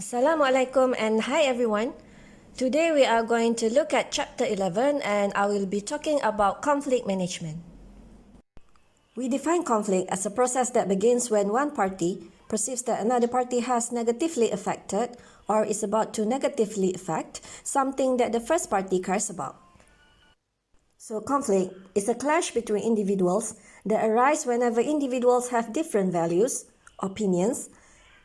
Assalamualaikum and hi everyone. Today we are going to look at chapter 11 and I will be talking about conflict management. We define conflict as a process that begins when one party perceives that another party has negatively affected or is about to negatively affect something that the first party cares about. So conflict is a clash between individuals that arise whenever individuals have different values, opinions,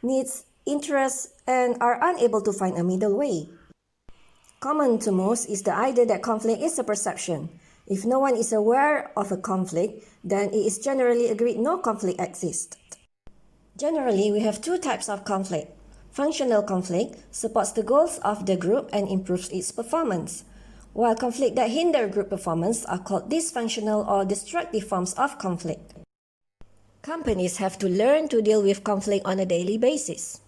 needs, interests, and are unable to find a middle way. Common to most is the idea that conflict is a perception. If no one is aware of a conflict, then it is generally agreed no conflict exists. Generally, we have two types of conflict. Functional conflict supports the goals of the group and improves its performance, while conflict that hinder group performance are called dysfunctional or destructive forms of conflict. Companies have to learn to deal with conflict on a daily basis.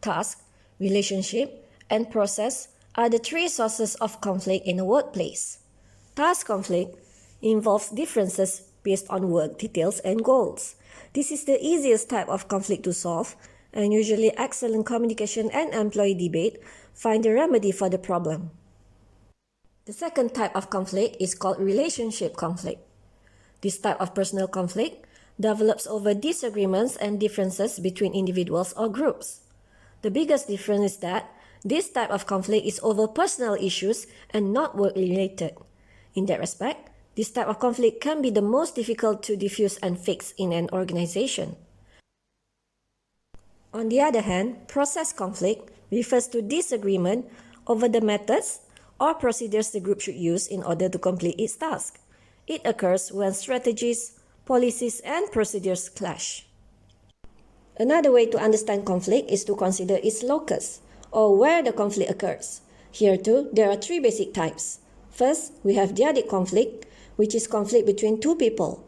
Task, relationship, and process are the three sources of conflict in a workplace. Task conflict involves differences based on work details and goals. This is the easiest type of conflict to solve, and usually excellent communication and employee debate find a remedy for the problem. The second type of conflict is called relationship conflict. This type of personal conflict develops over disagreements and differences between individuals or groups. The biggest difference is that this type of conflict is over personal issues and not work-related. In that respect, this type of conflict can be the most difficult to diffuse and fix in an organization. On the other hand, process conflict refers to disagreement over the methods or procedures the group should use in order to complete its task. It occurs when strategies, policies, and procedures clash. Another way to understand conflict is to consider its locus, or where the conflict occurs. Here too, there are three basic types. First, we have dyadic conflict, which is conflict between two people.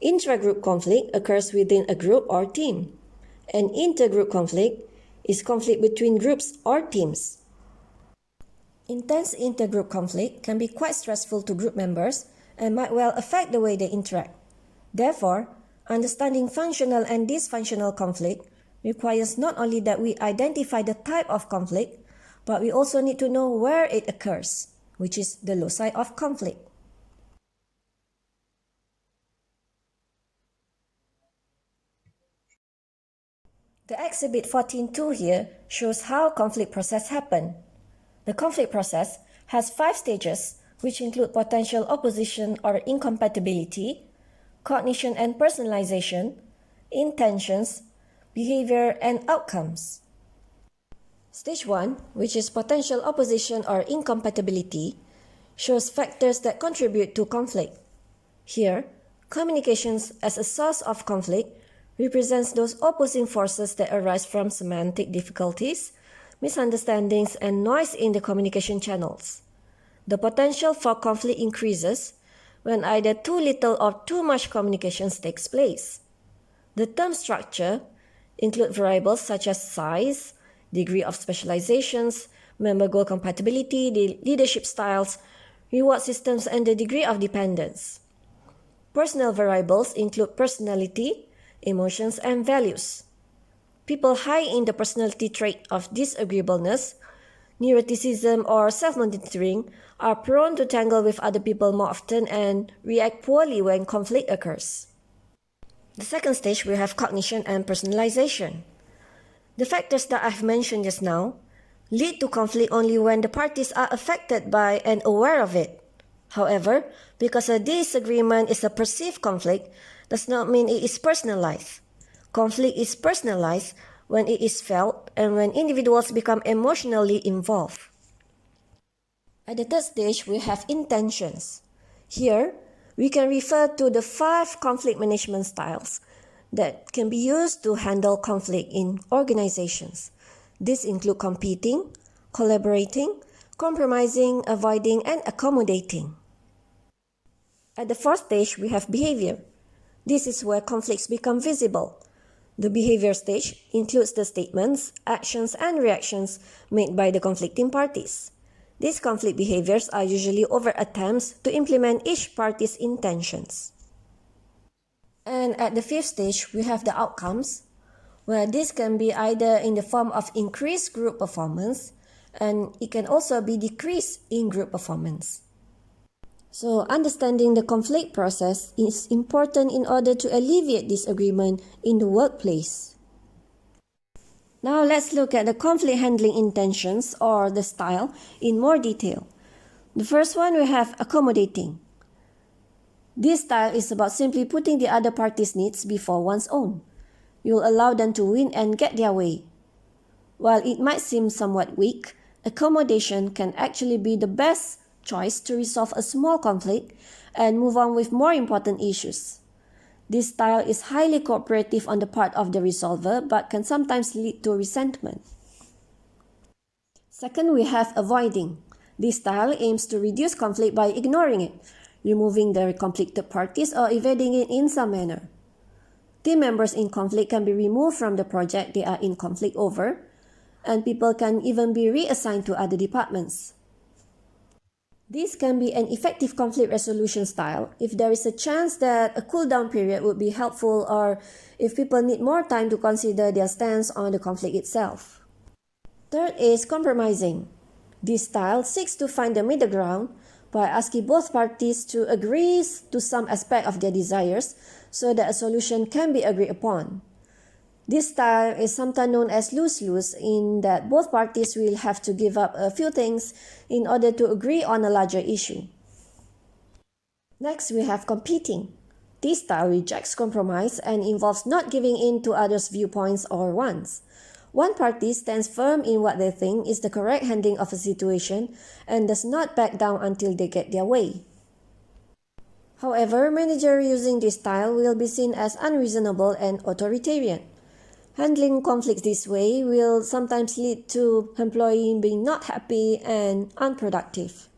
Intra-group conflict occurs within a group or team. And intergroup conflict is conflict between groups or teams. Intense intergroup conflict can be quite stressful to group members and might well affect the way they interact. Therefore, understanding functional and dysfunctional conflict requires not only that we identify the type of conflict, but we also need to know where it occurs, which is the loci of conflict. The exhibit 14.2 here shows how conflict process happen. The conflict process has 5 stages, which include potential opposition or incompatibility, cognition and personalization, intentions, behavior, and outcomes. Stage 1, which is potential opposition or incompatibility, shows factors that contribute to conflict. Here, communications as a source of conflict represents those opposing forces that arise from semantic difficulties, misunderstandings, and noise in the communication channels. The potential for conflict increases when either too little or too much communications takes place. The term structure include variables such as size, degree of specializations, member goal compatibility, leadership styles, reward systems, and the degree of dependence. Personal variables include personality, emotions, and values. People high in the personality trait of disagreeableness, neuroticism, or self-monitoring are prone to tangle with other people more often and react poorly when conflict occurs. The second stage, we have cognition and personalization. The factors that I've mentioned just now lead to conflict only when the parties are affected by and aware of it. However, because a disagreement is a perceived conflict, does not mean it is personalized. Conflict is personalized when it is felt and when individuals become emotionally involved. At the third stage, we have intentions. Here, we can refer to the 5 conflict management styles that can be used to handle conflict in organizations. These include competing, collaborating, compromising, avoiding, and accommodating. At the fourth stage, we have behavior. This is where conflicts become visible. The behavior stage includes the statements, actions, and reactions made by the conflicting parties. These conflict behaviors are usually overt attempts to implement each party's intentions. And at the fifth stage, we have the outcomes. where this can be either in the form of increased group performance, and it can also be decreased in group performance. So understanding the conflict process is important in order to alleviate disagreement in the workplace. Now let's look at the conflict handling intentions or the style in more detail. The first one we have accommodating. This style is about simply putting the other party's needs before one's own. You'll allow them to win and get their way. While it might seem somewhat weak, accommodation can actually be the best choice to resolve a small conflict and move on with more important issues. This style is highly cooperative on the part of the resolver but can sometimes lead to resentment. Second, we have avoiding. This style aims to reduce conflict by ignoring it, removing the conflicted parties or evading it in some manner. Team members in conflict can be removed from the project they are in conflict over, and people can even be reassigned to other departments. This can be an effective conflict resolution style if there is a chance that a cool-down period would be helpful or if people need more time to consider their stance on the conflict itself. Third is compromising. This style seeks to find the middle ground by asking both parties to agree to some aspect of their desires so that a solution can be agreed upon. This style is sometimes known as lose-lose in that both parties will have to give up a few things in order to agree on a larger issue. Next, we have competing. This style rejects compromise and involves not giving in to others' viewpoints or wants. One party stands firm in what they think is the correct handling of a situation and does not back down until they get their way. However, managers using this style will be seen as unreasonable and authoritarian. Handling conflicts this way will sometimes lead to employees being not happy and unproductive.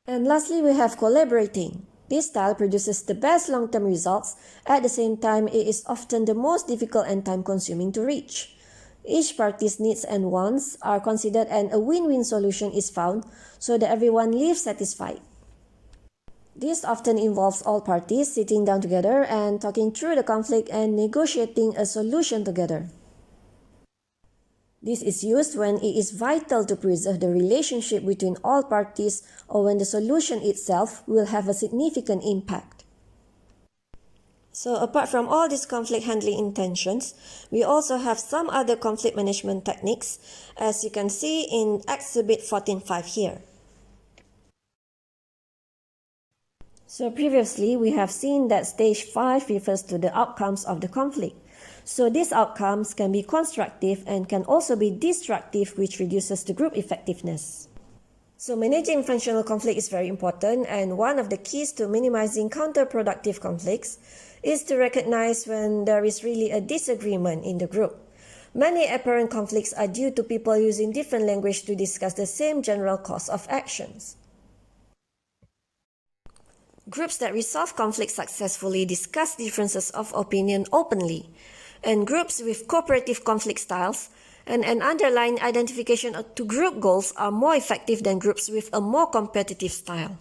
And lastly, we have collaborating. This style produces the best long-term results. At the same time, it is often the most difficult and time-consuming to reach. Each party's needs and wants are considered and a win-win solution is found so that everyone leaves satisfied. This often involves all parties sitting down together and talking through the conflict and negotiating a solution together. This is used when it is vital to preserve the relationship between all parties or when the solution itself will have a significant impact. So apart from all these conflict handling intentions, we also have some other conflict management techniques, as you can see in Exhibit 14.5 here. So previously, we have seen that stage 5 refers to the outcomes of the conflict. So these outcomes can be constructive and can also be destructive, which reduces the group effectiveness. So managing functional conflict is very important, and one of the keys to minimizing counterproductive conflicts is to recognize when there is really a disagreement in the group. Many apparent conflicts are due to people using different language to discuss the same general course of actions. Groups that resolve conflicts successfully discuss differences of opinion openly, and groups with cooperative conflict styles and an underlying identification to group goals are more effective than groups with a more competitive style.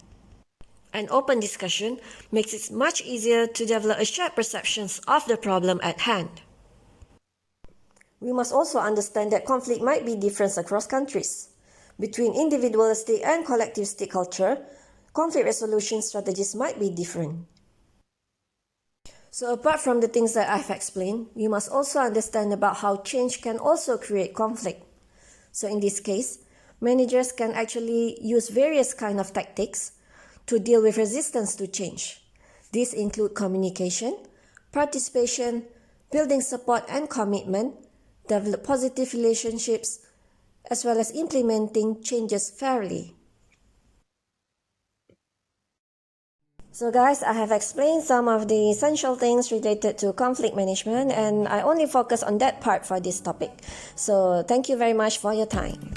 An open discussion makes it much easier to develop a shared perceptions of the problem at hand. We must also understand that conflict might be different across countries. Between individualistic and collectivistic culture, conflict resolution strategies might be different. So apart from the things that I've explained, you must also understand about how change can also create conflict. So in this case, managers can actually use various kinds of tactics to deal with resistance to change. These include communication, participation, building support and commitment, develop positive relationships, as well as implementing changes fairly. So guys, I have explained some of the essential things related to conflict management, and I only focus on that part for this topic. So thank you very much for your time.